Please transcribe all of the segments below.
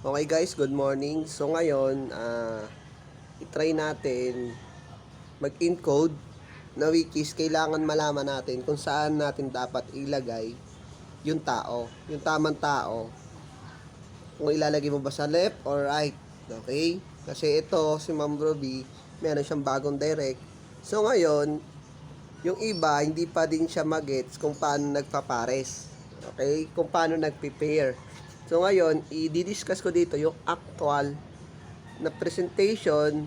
Okay guys, good morning. So ngayon, i-try natin mag-encode na which is kailangan malaman natin kung saan natin dapat ilagay yung tao, yung tamang tao. Kung ilalagay mo ba sa left or right. Okay? Kasi ito, si Ma'am Ruby, meron siyang bagong direct. So ngayon, yung iba, hindi pa din siya magets kung paano nagpapares. Okay? Kung paano nagpe-pair. So ngayon, i-discuss ko dito yung actual na presentation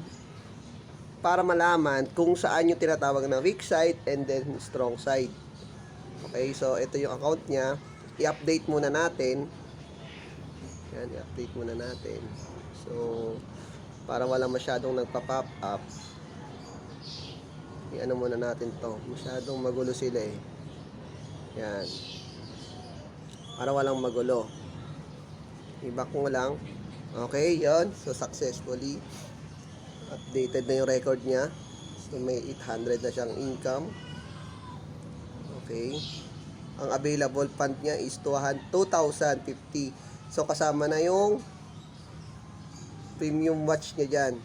para malaman kung saan yung tinatawag na weak side and then strong side. Okay, so ito yung account niya. I-update muna natin. Yan, i-update muna natin. So, para walang masyadong nagpa-pop up, i-ano muna natin to. Masyadong magulo sila eh. Yan. Para walang magulo. I-back mo lang. Okay, yon. So, successfully updated na yung record niya. So, may 800 na siyang income. Okay. Ang available fund niya is 2,050. So, kasama na yung premium watch niya dyan.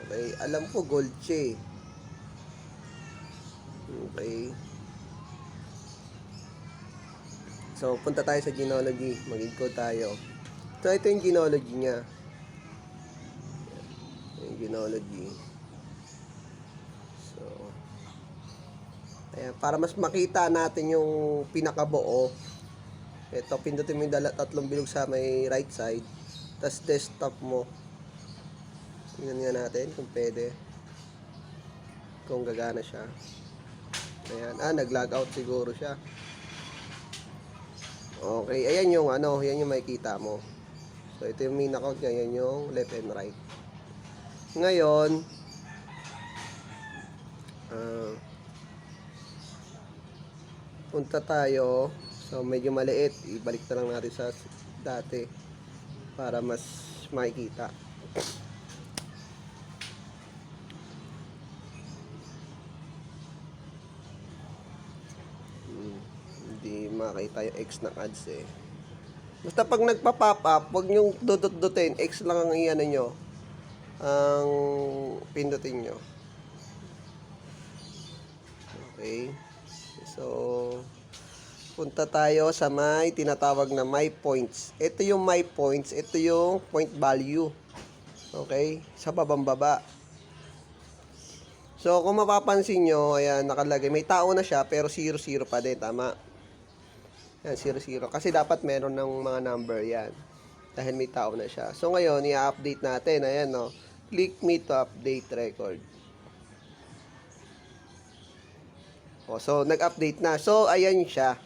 Okay. Alam ko, gold siya eh. Okay. So, punta tayo sa genealogy. Mag-encode tayo. So, ito yung genealogy niya. Yung genealogy. So, ayan, para mas makita natin yung pinakabuo, ito, pindutin mo yung tatlong bilog sa may right side. Tapos desktop mo. Tingnan nga natin kung pwede. Kung gagana siya. Ayan. Nag-log out siguro siya. Okay. Ayan yung yan yung makikita mo. So, ito yung main account niya. Yan yung left and right. Ngayon, punta tayo. So, medyo maliit. Ibalik na lang natin sa dati para mas makikita. Hindi makita yung X ng ads eh. Basta pag nagpa-pop up, huwag nyong dudut-dutin. X lang ang iyan nyo. Ang pindutin nyo. Okay. So, punta tayo sa may tinatawag na my points. Ito yung my points. Ito yung point value. Okay. Sa babang-baba. So, kung mapapansin nyo, ayan, nakalagay. May tao na siya, pero 0-0 pa din. Tama. Yan, 0-0. Kasi dapat meron ng mga number yan. Dahil may tao na siya. So, ngayon, i-update natin. Ayan, no. Click me to update record. So, nag-update na. So, ayan siya.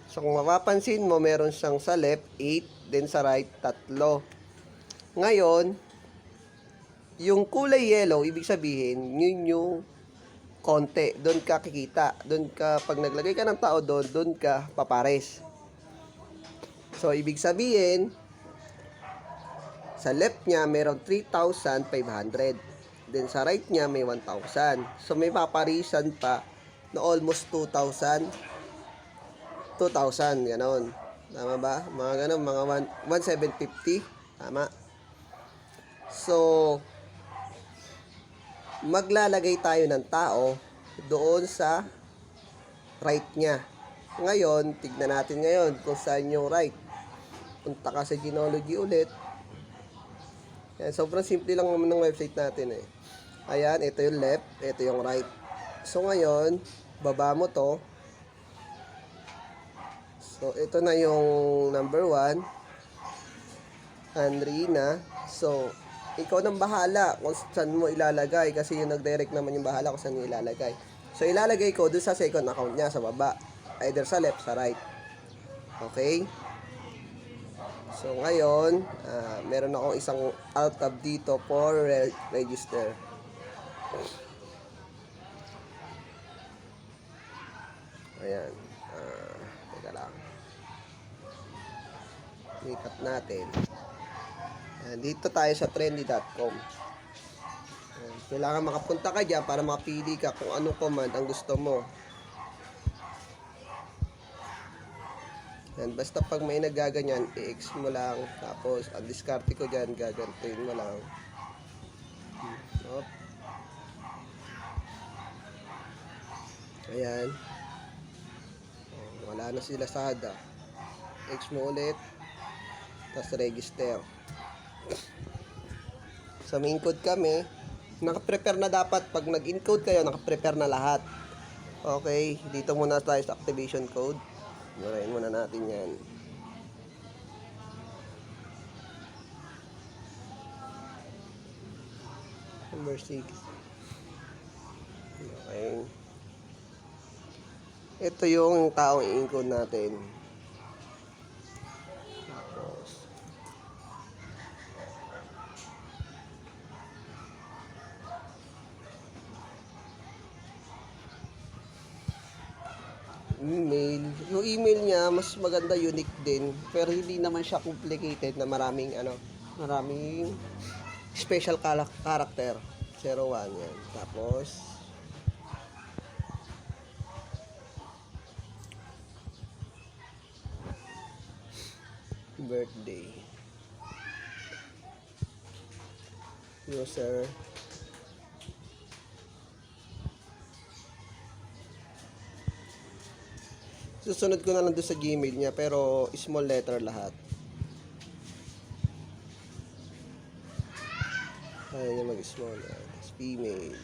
So, kung mapapansin mo, meron siyang sa left, 8. Then, sa right, 3. Ngayon, yung kulay yellow, ibig sabihin, yun yung konti, doon ka kikita. Doon ka, pag naglagay ka ng tao doon ka papares. So, ibig sabihin, sa left niya, meron 3,500. Then, sa right niya, may 1,000. So, may paparisan pa na almost 2,000. 2,000, ganon. Tama ba? Mga ganon, mga 1,750. Tama. So, maglalagay tayo ng tao doon sa right niya. Ngayon, tignan natin ngayon kung saan yung right. Punta ka sa genealogy ulit. Yan, sobrang simple lang naman ng website natin eh. Ayan, ito yung left, ito yung right. So ngayon, baba mo to. So, ito na yung number 1. Andrina. So, ikaw nang bahala kung saan mo ilalagay kasi yung nag-direct naman yung bahala kung saan mo ilalagay. So, ilalagay ko dun sa second account niya sa baba. Either sa left, sa right. Okay? So, ngayon, meron akong isang alt tab dito for register. Ayan. Teka lang. Lipat natin. Dito tayo sa trendy.com. Kailangan makapunta ka dyan para makapili ka kung anong command ang gusto mo. Yan, basta pag may nagaganyan, i-X mo lang. Tapos, ang diskarte ko dyan, gagantuin mo lang. Op. Ayan. Wala na sila sada. X mo ulit. Tapos register. Sa main code kami, naka-prepare na dapat. Pag nag-encode kayo, naka-prepare na lahat. Okay, dito muna tayo sa activation code. Murahin muna natin yan. Number 6. Okay. Ito yung taong i-encode natin. Tapos, email. Yung email niya, mas maganda, unique din. Pero hindi naman siya complicated na maraming special character. 01 yan. Tapos, birthday. User. Susunod ko na lang doon sa Gmail niya, pero small letter lahat. Ayaw niya mag-small. Female.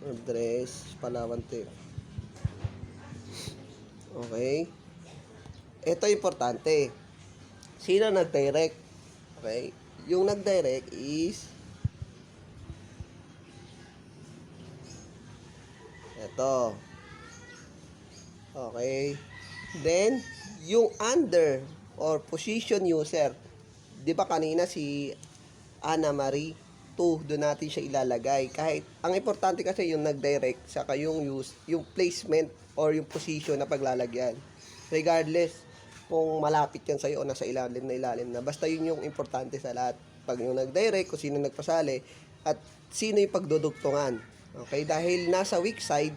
Address, Palawan tip. Okay. Ito importante. Sino nag-direct? Okay. Yung nag-direct is ito. Okay. Then, yung under or position user. 'Di ba kanina si Ana Marie 2, doon natin siya ilalagay. Kahit ang importante kasi yung nag-direct saka yung placement or yung position na paglalagyan. Regardless kung malapit yan sa'yo o nasa ilalim na. Basta yun yung importante sa lahat. Pag yung nag-direct, kung sino nagpasali, at sino yung pagdudugtungan. Okay? Dahil nasa weak side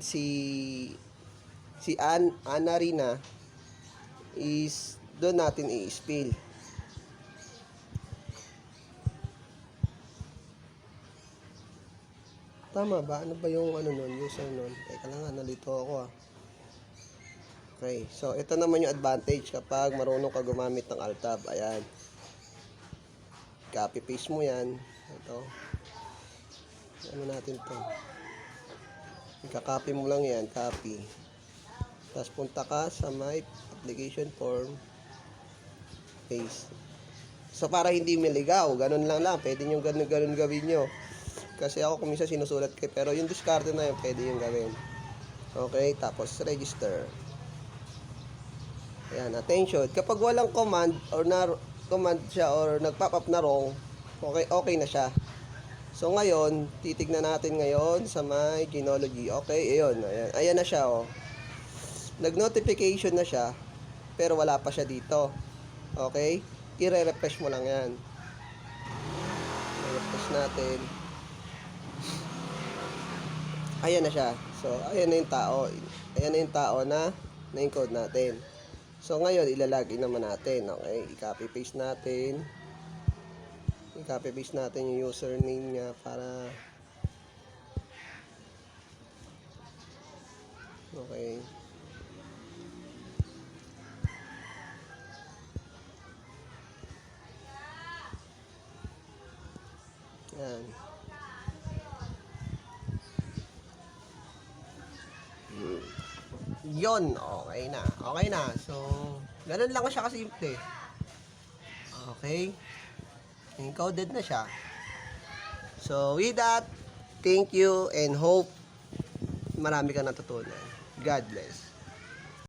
si Ana Rina is doon natin i-spill. Tama ba? Ano ba yung user nun? Teka lang, nalito ako . Okay, so ito naman yung advantage kapag marunong ka gumamit ng Alt-Tab. Ayan. Copy paste mo yan. Ito. Ano natin to? Ika-copy mo lang yan, copy. Tapos punta ka sa my application form. Paste. So para hindi maligaw, ganun lang. Pwede nyo ganun gawin nyo. Kasi ako kumisa sinusulat kayo, pero yung discard na yun, pwede yung gawin. Okay, tapos register. Ayan, attention. Kapag walang command or siya or nag-pop up na wrong, okay na siya. So ngayon, titignan natin ngayon sa my Genealogy. Okay, ayun. Ayan na siya, oh. Nag-notification na siya, pero wala pa siya dito. Okay? I-refresh mo lang yan. I-refresh natin. Ayan na siya. So, ayan na yung tao. Ayan na yung tao na na-encode natin. So, ngayon, ilalagin naman natin. Okay? I-copy paste natin. I-copy paste natin yung username niya para okay. Yan. Yon, okay na. Okay na. So, ganun lang siya kasimple. Okay. Encoded na siya. So, with that, thank you and hope marami ka natutunan. God bless.